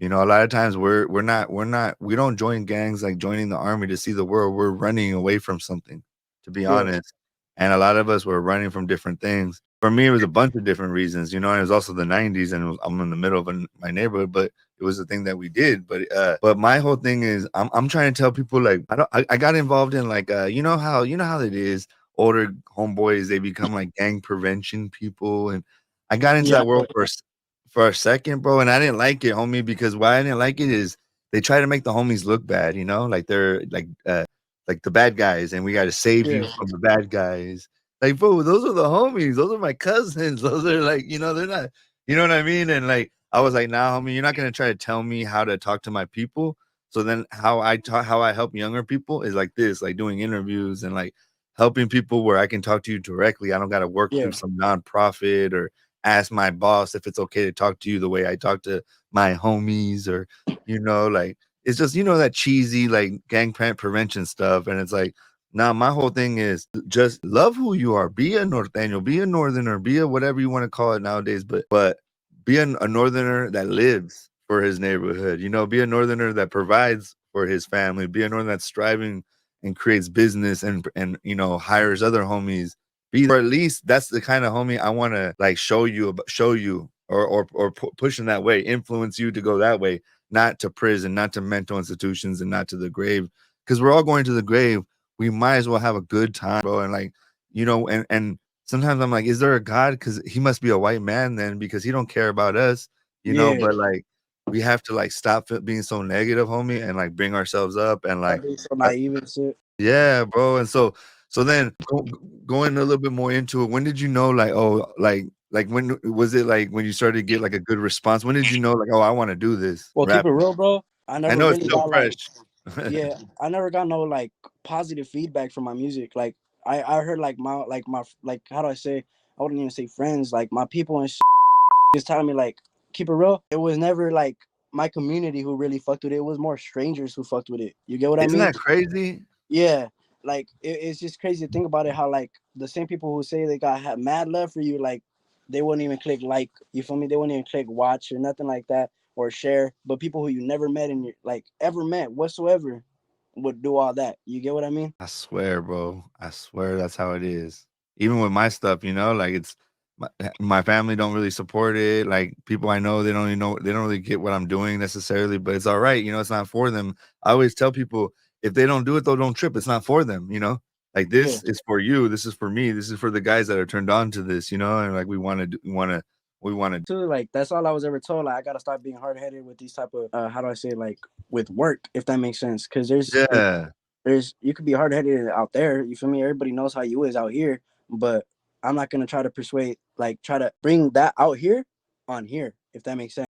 You know, a lot of times we don't join gangs like joining the army to see the world. We're running away from something, to be Yeah, honest. And a lot of us were running from different things. For me, it was a bunch of different reasons, you know, and it was also the 90s and I'm in the middle of my neighborhood, but it was the thing that we did. But my whole thing is I'm trying to tell people like I got involved in like you know how it is. Older homeboys, they become like gang prevention people. And I got into yeah, that world for a second, bro, and I didn't like it, homie, because why I didn't like it is they try to make the homies look bad, you know, like they're like the bad guys, and we got to save yeah, you from the bad guys. Like, bro, those are the homies. Those are my cousins. Those are like, they're not, you know what I mean? And like, I was like, nah, homie, you're not gonna try to tell me how to talk to my people. So then, how I help younger people is like this, like doing interviews and like helping people where I can talk to you directly. I don't got to work yeah. through some nonprofit or ask my boss if it's okay to talk to you the way I talk to my homies or like it's just that cheesy like prevention stuff. And it's like, nah, my whole thing is just love who you are. Be a norteño, be a northerner, be a whatever you want to call it nowadays, but be a northerner that lives for his neighborhood. Be a northerner that provides for his family. Be a northerner that's striving and creates business and hires other homies. Or at least that's the kind of homie I want to like show you or push in that way, influence you to go that way, not to prison, not to mental institutions, and not to the grave. Because we're all going to the grave. We might as well have a good time, bro. And like, and sometimes I'm like, is there a God? Because he must be a white man then, because he don't care about us, Yeah. But like, we have to like stop being so negative, homie, and like bring ourselves up and Stop like, being so naive and shit. yeah, bro. And so then going a little bit more into it, when did you know like, oh, like when was it like when you started to get like a good response? When did you know like, oh, I want to do this Well, keep rap? it real, bro. I I never know it's really still got like, fresh. yeah, I never got no like positive feedback from my music. Like I heard like how do I say? I wouldn't even say friends. Like my people and shit just telling me like keep it real. It was never like my community who really fucked with it. It was more strangers who fucked with it. You get what I Isn't mean? that crazy? Yeah. Like it's just crazy to think about it. How like the same people who say they got have mad love for you, like they wouldn't even click like. You feel me? They wouldn't even click watch or nothing like that or share. But people who you never met and you like ever met whatsoever would do all that. You get what I mean? I swear, bro. I swear that's how it is. Even with my stuff, like it's my family don't really support it. Like people I know, they don't really get what I'm doing necessarily, but it's all right. It's not for them. I always tell people if they don't do it though, don't trip. It's not for them. Like Yeah. this is for you. This is for me. This is for the guys that are turned on to this. And like we want to. Too like that's all I was ever told. Like I gotta stop being hard headed with these type of how do I say like with work if that makes sense. Because Yeah. there's you could be hard headed out there. You feel me? Everybody knows how you is out here, but I'm not gonna try to persuade like try to bring that out here on here if that makes sense.